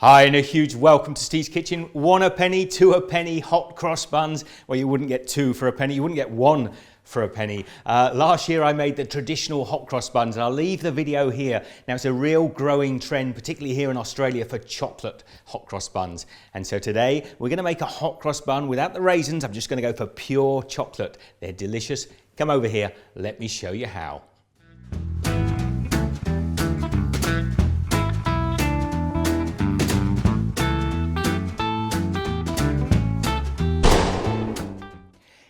Hi, and a huge welcome to Steve's Kitchen. 1 a penny, 2 a penny, hot cross buns. Well, you wouldn't get 2 for a penny, you wouldn't get 1 for a penny. Last year I made the traditional hot cross buns, and I'll leave the video here. Now it's a real growing trend, particularly here in Australia, for chocolate hot cross buns. And so today we're going to make a hot cross bun without the raisins. I'm just going to go for pure chocolate. They're delicious. Come over here, let me show you how.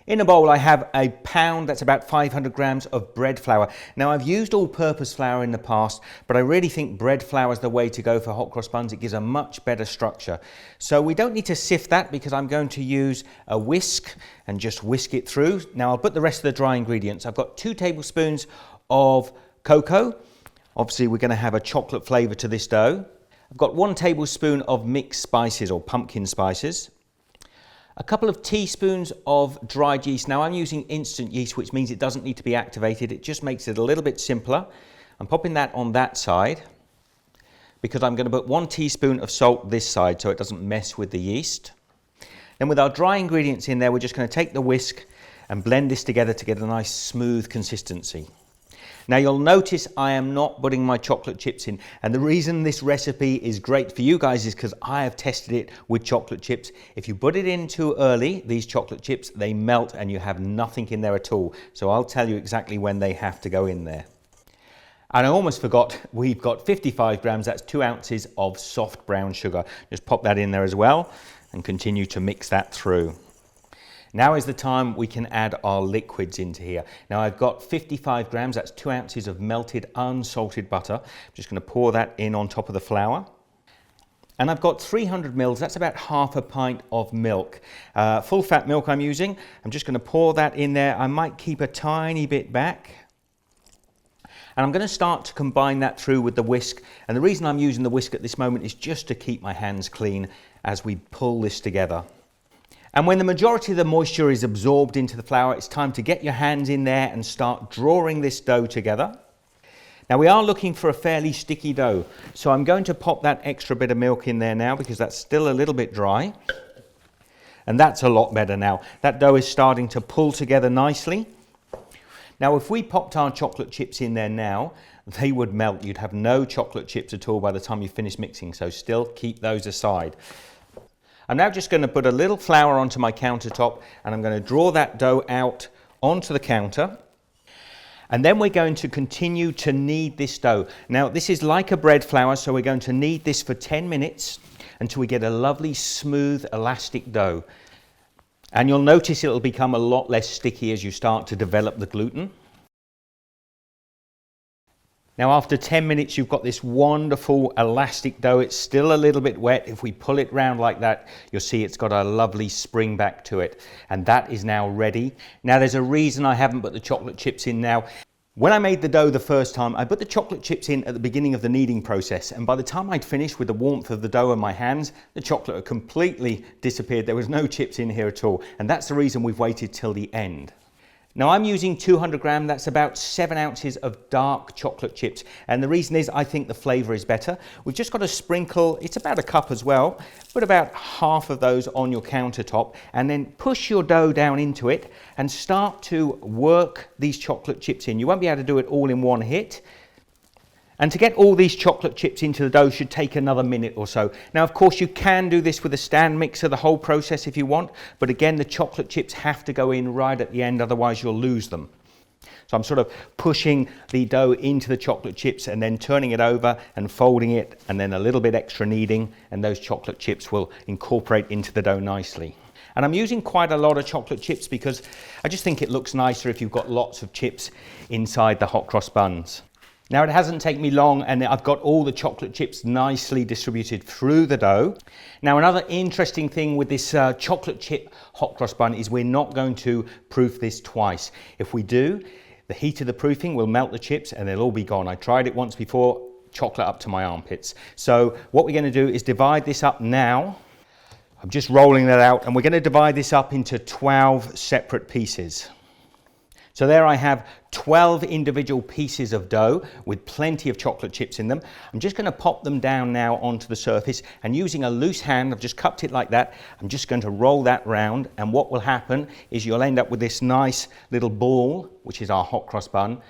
In a bowl I have a pound, that's about 500 grams of bread flour. Now I've used all-purpose flour in the past, but I really think bread flour is the way to go for hot cross buns. It gives a much better structure. So we don't need to sift that because I'm going to use a whisk and just whisk it through. Now I'll put the rest of the dry ingredients. I've got 2 tablespoons of cocoa. Obviously we're going to have a chocolate flavour to this dough. I've got 1 tablespoon of mixed spices or pumpkin spices. A couple of teaspoons of dried yeast. Now I'm using instant yeast, which means it doesn't need to be activated. It just makes it a little bit simpler. I'm popping that on that side because I'm going to put 1 teaspoon of salt this side so it doesn't mess with the yeast. Then with our dry ingredients in there, we're just going to take the whisk and blend this together to get a nice smooth consistency. Now you'll notice I am not putting my chocolate chips in, and the reason this recipe is great for you guys is because I have tested it with chocolate chips. If you put it in too early, these chocolate chips, they melt and you have nothing in there at all. So I'll tell you exactly when they have to go in there. And I almost forgot, we've got 55 grams, that's 2 ounces of soft brown sugar. Just pop that in there as well and continue to mix that through. Now is the time we can add our liquids into here. Now I've got 55 grams, that's 2 ounces of melted unsalted butter. I'm just going to pour that in on top of the flour. And I've got 300 mils, that's about half a pint of milk. Full fat milk I'm using. I'm just going to pour that in there. I might keep a tiny bit back. And I'm going to start to combine that through with the whisk. And the reason I'm using the whisk at this moment is just to keep my hands clean as we pull this together. And when the majority of the moisture is absorbed into the flour, it's time to get your hands in there and start drawing this dough together. Now we are looking for a fairly sticky dough, so I'm going to pop that extra bit of milk in there now because that's still a little bit dry. And that's a lot better now. That dough is starting to pull together nicely. Now if we popped our chocolate chips in there now, they would melt. You'd have no chocolate chips at all by the time you finish mixing, so still keep those aside. I'm now just going to put a little flour onto my countertop and I'm going to draw that dough out onto the counter. And then we're going to continue to knead this dough. Now this is like a bread flour, so we're going to knead this for 10 minutes until we get a lovely smooth elastic dough. And you'll notice it'll become a lot less sticky as you start to develop the gluten. Now after 10 minutes you've got this wonderful elastic dough. It's still a little bit wet. If we pull it round like that, you'll see it's got a lovely spring back to it. And that is now ready. Now there's a reason I haven't put the chocolate chips in now. When I made the dough the first time, I put the chocolate chips in at the beginning of the kneading process. And by the time I'd finished with the warmth of the dough in my hands, the chocolate had completely disappeared. There was no chips in here at all. And that's the reason we've waited till the end. Now I'm using 200 grams, that's about 7 ounces of dark chocolate chips. And the reason is I think the flavour is better. We've just got to sprinkle, it's about a cup as well, put about half of those on your countertop and then push your dough down into it and start to work these chocolate chips in. You won't be able to do it all in one hit. And to get all these chocolate chips into the dough should take another minute or so. Now, of course, you can do this with a stand mixer, the whole process if you want. But again, the chocolate chips have to go in right at the end, otherwise you'll lose them. So I'm sort of pushing the dough into the chocolate chips and then turning it over and folding it and then a little bit extra kneading, and those chocolate chips will incorporate into the dough nicely. And I'm using quite a lot of chocolate chips because I just think it looks nicer if you've got lots of chips inside the hot cross buns. Now it hasn't taken me long and I've got all the chocolate chips nicely distributed through the dough. Now another interesting thing with this chocolate chip hot cross bun is we're not going to proof this twice. If we do, the heat of the proofing will melt the chips and they'll all be gone. I tried it once before, chocolate up to my armpits. So what we're going to do is divide this up now. I'm just rolling that out and we're going to divide this up into 12 separate pieces. So there I have 12 individual pieces of dough with plenty of chocolate chips in them. I'm just going to pop them down now onto the surface, and using a loose hand, I've just cupped it like that, I'm just going to roll that round, and what will happen is you'll end up with this nice little ball, which is our hot cross bun,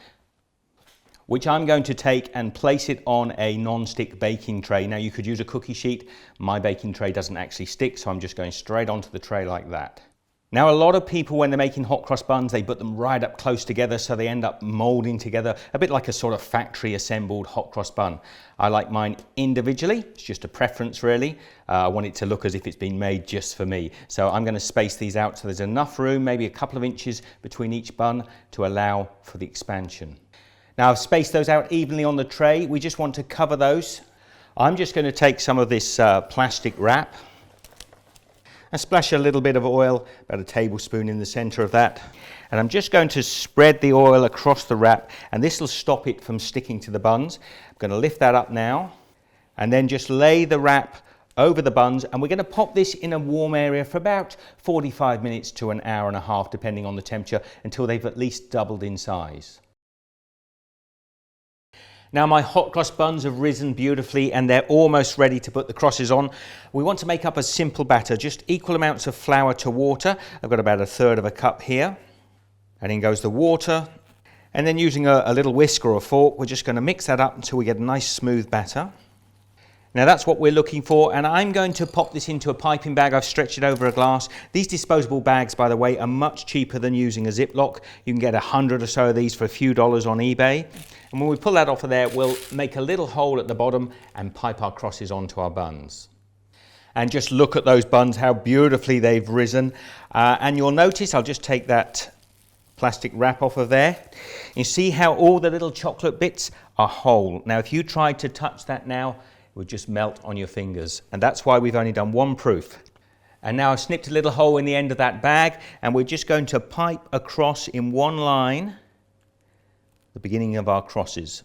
which I'm going to take and place it on a non-stick baking tray. Now you could use a cookie sheet. My baking tray doesn't actually stick, so I'm just going straight onto the tray like that. Now, a lot of people, when they're making hot cross buns, they put them right up close together, so they end up molding together, a bit like a sort of factory assembled hot cross bun. I like mine individually. It's just a preference, really. I want it to look as if it's been made just for me. So I'm going to space these out so there's enough room, maybe a couple of inches between each bun, to allow for the expansion. Now, I've spaced those out evenly on the tray. We just want to cover those. I'm just going to take some of this plastic wrap. I splash a little bit of oil, about a tablespoon in the center of that. And I'm just going to spread the oil across the wrap, and this will stop it from sticking to the buns. I'm going to lift that up now, and then just lay the wrap over the buns, and we're going to pop this in a warm area for about 45 minutes to an hour and a half, depending on the temperature, until they've at least doubled in size. Now my hot cross buns have risen beautifully and they're almost ready to put the crosses on. We want to make up a simple batter, just equal amounts of flour to water. I've got about 1/3 of a cup here. And in goes the water. And then using a little whisk or a fork, we're just going to mix that up until we get a nice smooth batter. Now that's what we're looking for, and I'm going to pop this into a piping bag. I've stretched it over a glass. These disposable bags, by the way, are much cheaper than using a Ziploc. You can get 100 or so of these for a few dollars on eBay. And when we pull that off of there, we'll make a little hole at the bottom and pipe our crosses onto our buns. And just look at those buns, how beautifully they've risen. And you'll notice, I'll just take that plastic wrap off of there. You see how all the little chocolate bits are whole. Now if you tried to touch that now, it would just melt on your fingers, and that's why we've only done one proof. And now I've snipped a little hole in the end of that bag, and we're just going to pipe across in one line the beginning of our crosses.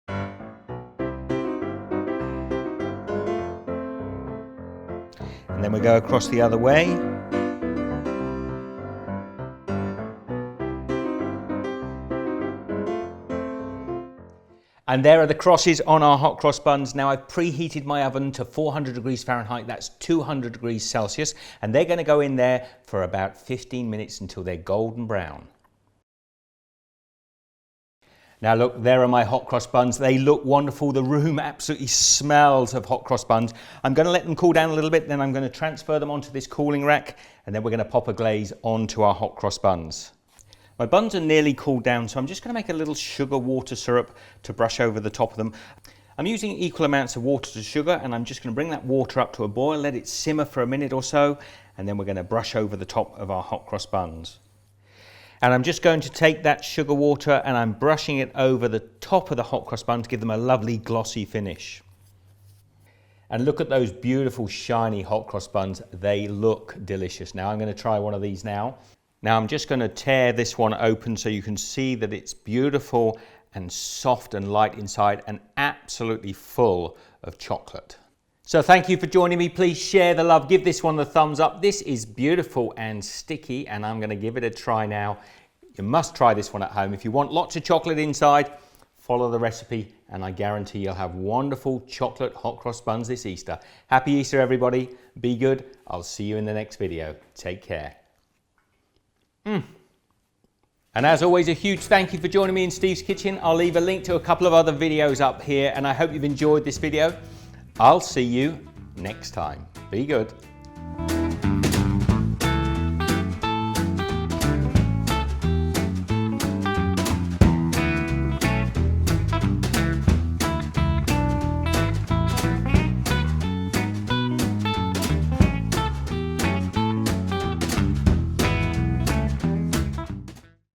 And then we go across the other way. And there are the crosses on our hot cross buns. Now I've preheated my oven to 400 degrees Fahrenheit, that's 200 degrees Celsius, and they're going to go in there for about 15 minutes until they're golden brown. Now look, there are my hot cross buns. They look wonderful. The room absolutely smells of hot cross buns. I'm going to let them cool down a little bit, then I'm going to transfer them onto this cooling rack, and then we're going to pop a glaze onto our hot cross buns. My buns are nearly cooled down, so I'm just going to make a little sugar water syrup to brush over the top of them. I'm using equal amounts of water to sugar, and I'm just going to bring that water up to a boil, let it simmer for a minute or so, and then we're going to brush over the top of our hot cross buns. And I'm just going to take that sugar water and I'm brushing it over the top of the hot cross bun to give them a lovely glossy finish. And look at those beautiful shiny hot cross buns. They look delicious. Now I'm going to try one of these now. Now I'm just going to tear this one open so you can see that it's beautiful and soft and light inside and absolutely full of chocolate. So thank you for joining me. Please share the love. Give this one the thumbs up. This is beautiful and sticky, and I'm going to give it a try now. You must try this one at home. If you want lots of chocolate inside, follow the recipe and I guarantee you'll have wonderful chocolate hot cross buns this Easter. Happy Easter, everybody. Be good. I'll see you in the next video. Take care. And as always, a huge thank you for joining me in Steve's Kitchen. I'll leave a link to a couple of other videos up here, and I hope you've enjoyed this video. I'll see you next time. Be good.